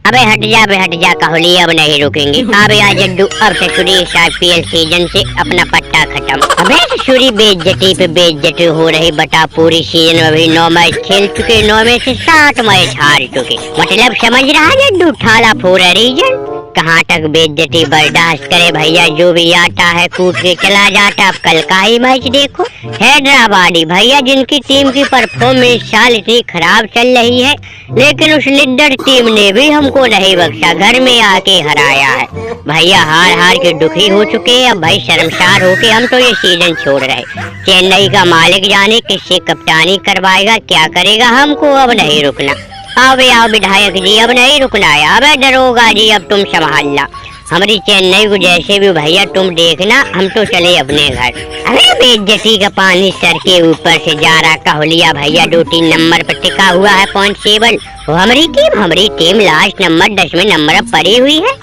अबे हट जा काहुली, अब नहीं रुकेंगे। अबे आ जड्डू, अब ससुरी इस IPL सीजन से अपना पट्टा खत्म। अबे ससुरी बेइज्जती पे बेइज्जती हो रही बता। पूरी सीजन में अभी 9 मैच खेल चुके, 9 में से 7 मैच हार चुके। मतलब समझ रहा जड्डू, ठाला फोड़ा रीजन। कहाँ तक बेइज्जती बर्दाश्त करे भैया, जो भी आता है कूट के चला जाता। अब कल का ही मैच देखो, हैदराबादी भैया जिनकी टीम की परफॉर्मेंस साल इतनी खराब चल रही है, लेकिन उस लिद्दर टीम ने भी हमको नहीं बख्शा, घर में आके हराया है भैया। हार हार के दुखी हो चुके हैं। अब भाई शर्मसार होके हम तो ये सीजन छोड़ रहे। चेन्नई का मालिक जाने किससे कप्तानी करवाएगा, क्या करेगा, हमको अब नहीं रुकना। अबे आओ विधायक जी, अब नहीं रुकना है। अबे दरोगा जी, अब तुम संभालना हमारी चेन्नई को जैसे भी भैया, तुम देखना, हम तो चले अपने घर। अरे बेइज्जती का पानी सर के ऊपर से जा रहा। काहुलिया भैया 2-3 नंबर पर टिका हुआ है पॉइंट। हमारी टीम लास्ट नंबर 10वें नंबर पर पड़ी हुई है।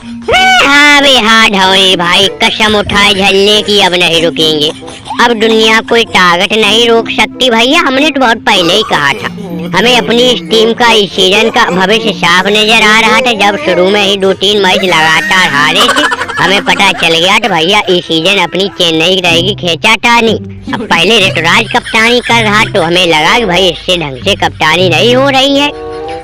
हाँ बे हाँ ढोली भाई, कसम उठाए झल्ले की, अब नहीं रुकेंगे। अब दुनिया कोई ताकत नहीं रोक सकती भैया। हमने तो बहुत पहले ही कहा था, हमें अपनी इस टीम का इस सीजन का भविष्य साफ नजर आ रहा था। जब शुरू में ही 2-3 मैच लगातार हारे थे, हमें पता चल गया था भैया इस सीजन अपनी चेन्नई रहेगी खींचातानी। अब पहले ऋतुराज कप्तानी कर रहा तो हमें लगा कि भाई इससे ढंग से कप्तानी नहीं हो रही है।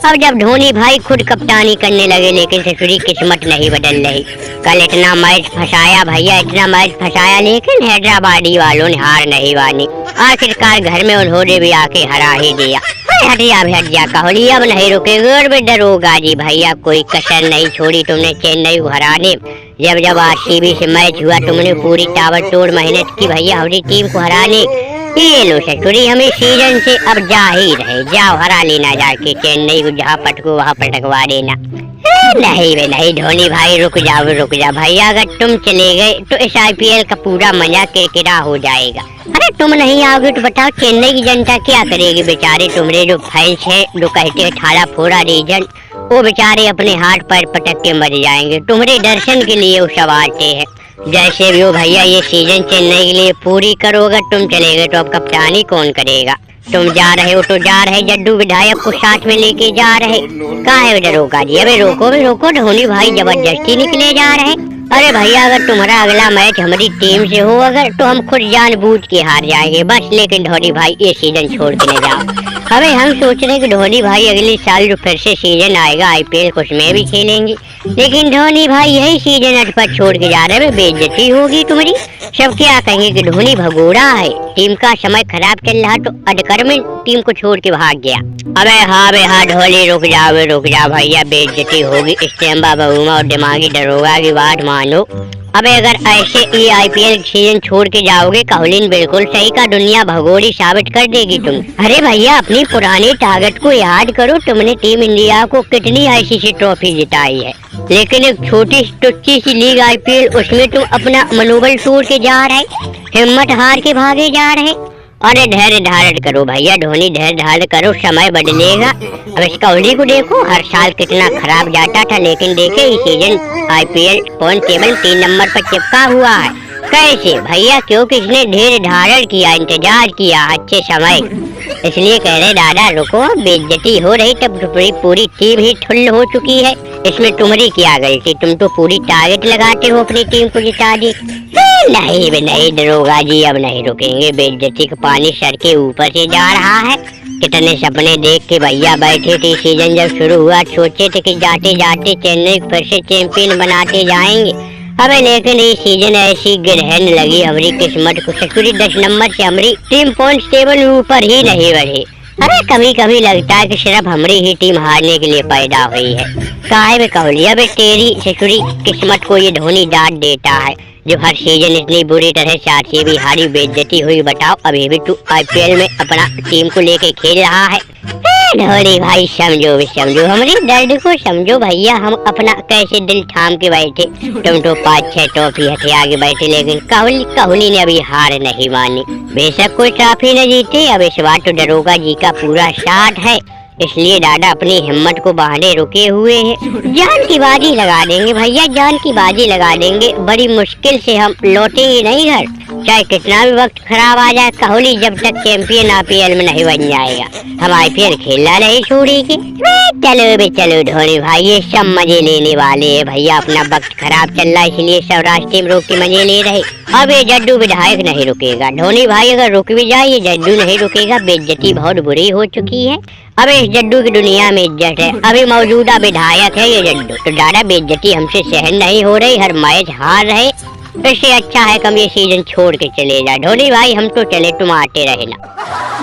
अब जब धोनी भाई खुद कप्तानी करने लगे, लेकिन ससुरी किस्मत नहीं बदल रही। कल इतना मैच फंसाया भैया, इतना मैच फंसाया, लेकिन हैदराबादी वालों ने हार नहीं मानी। आखिरकार घर में उन्होंने भी आके हरा ही दिया। हट जा काहुली, अब नहीं रुकेगा। दरोगा जी भैया, कोई कसर नहीं छोड़ी तुमने चेन्नई को हराने। जब RCB से मैच हुआ, तुमने पूरी ताबड़तोड़ मेहनत की भैया हमारी टीम को हराने। ये लो ससुरी, हमें सीजन से अब जा ही रहे। जाओ हरा लेना जाके चेन्नई को, जहाँ पटको वहाँ पटकवा देना। नहीं वे नहीं धोनी भाई, रुक जा भैया। अगर तुम चले गए तो इस IPL का पूरा मजा किरकिरा हो जाएगा। अरे तुम नहीं आओगे तो बताओ चेन्नई की जनता क्या करेगी। बेचारे तुम्हारे जो फैंस है, जो कहते हैं ठाला फोड़ा रीजन, वो बेचारे अपने हाथ पैर पटक के मर जाएंगे। तुम्हारे दर्शन के लिए वो सब आते हैं। जैसे भी हो भैया, ये सीजन चेन्नई के लिए पूरी करो। अगर तुम चले गए तो अब कप्तानी कौन करेगा। तुम जा रहे हो तो जा रहे, जड्डू विधायक को साथ में लेके जा रहे। कहाँ है दरोगा जी, अबे रोको धोनी भाई जबरदस्ती निकले जा रहे। अरे भैया, अगर तुम्हारा अगला मैच हमारी टीम से हो अगर, तो हम खुद जानबूझ के हार जाएंगे बस। लेकिन धोनी भाई ये सीजन छोड़ के न जाओ। अबे हम सोच रहे कि धोनी भाई अगले साल जो फिर से सीजन आएगा IPL कुछ में भी खेलेंगे, लेकिन धोनी भाई यही सीजन अटपट छोड़ के जा रहे हैं। बेइज्जती होगी तुम्हारी। सब क्या कहेंगे कि धोनी भगोड़ा है, टीम का समय खराब चल रहा तो अडकर में टीम को छोड़ के भाग गया। अबे हाँ ढोली, रुक जा भैया, बेइज्जती होगी। इस्तेम्बा बहुमा और दिमागी दरोगा की बात मानो। अबे अगर ऐसे ये IPL सीजन छोड़ के जाओगे, काहुलिन बिल्कुल सही का, दुनिया भगोड़ी साबित कर देगी तुम। अरे भैया, अपनी पुरानी ताकत को याद करो। तुमने टीम इंडिया को कितनी ICC ट्रॉफी जिताई है, लेकिन एक छोटी टुच्ची सी लीग IPL, उसमें तुम अपना मनोबल तोड़ के जा रहे, हिम्मत हार के भागे जा रहे। अरे धैर्य धारण करो भैया धोनी, धैर्य धारण करो, समय बदलेगा। अब इस काहुली को देखो, हर साल कितना खराब जाता था, लेकिन देखे इस season IPL point table 3 number पर चिपका हुआ है। कैसे भैया, क्योंकि इसने धैर्य धारण किया, इंतजार किया अच्छे समय। इसलिए कह रहे दादा रुको, बेइज्जती हो रही तब पूरी टीम ही ठुल्ल हो चुकी है। इसमें तुम्हारी क्या गलती, तुम तो पूरी टारगेट लगाते हो अपनी टीम को जिता दी। नहीं दरोगा जी, अब नहीं रुकेंगे। बेइज्जती का पानी सर के ऊपर से जा रहा है। कितने सपने देख के भैया बैठे थे, सीजन जब शुरू हुआ सोचे थे कि जाते जाते चेन्नई फिर से चैंपियन बनाते जाएंगे। अबे लेकिन ये सीजन ऐसी गिरहन लगी हमारी किस्मत को। ससुरी 10 नंबर से हमारी टीम पॉइंट टेबल ऊपर ही नहीं बढ़ी। अरे कभी लगता है कि सिर्फ हमारी ही टीम हारने के लिए पैदा हुई है। काहे में काहुलिया बे, तेरी ससुरी किस्मत को ये धोनी डांट देता है जो हर सीजन इतनी बुरी तरह से RCB हारी, बेइज्जती हुई। बताओ अभी भी तू IPL में अपना टीम को लेके खेल रहा है। धोनी भाई समझो हमारे दर्द को समझो भैया। हम अपना कैसे दिल थाम के बैठे, तुम तो 5-6 ट्रॉफी हथिया के बैठे, लेकिन काहुली ने अभी हार नहीं मानी। बेशक कोई ट्रॉफी न जीते, अब इस बार तो दरोगा जी का पूरा साथ है। इसलिए दादा अपनी हिम्मत को बहाने रुके हुए हैं। जान की बाजी लगा देंगे भैया, जान की बाजी लगा देंगे। बड़ी मुश्किल से हम लौटेंगे नहीं घर, चाहे कितना भी वक्त खराब आ जाए, कोहली जब तक चैंपियन आईपीएल में नहीं बन जाएगा, हम आईपीएल खेलना नहीं छोड़ेंगे। चलो बे चलो धोनी भाई, ये सब मजे लेने वाले हैं भैया, अपना वक्त खराब चल रहा है इसलिए सब रास्ते में रोक के मजे ले रहे। अब ये जड्डू विधायक नहीं रुकेगा, धोनी भाई अगर रुक भी जाए ये जड्डू नहीं रुकेगा, बेइज्जती बहुत बुरी हो चुकी है। अब इस जड्डू की दुनिया में इज्जत है, अभी मौजूदा विधायक है ये जड्डू, तो ज्यादा बेइज्जती हमसे सहन नहीं हो रही, हर मैच हार रहे, इससे अच्छा है कम ये सीजन छोड़ के चले जाए। धोनी भाई हम तो चले, तुम आते रहना।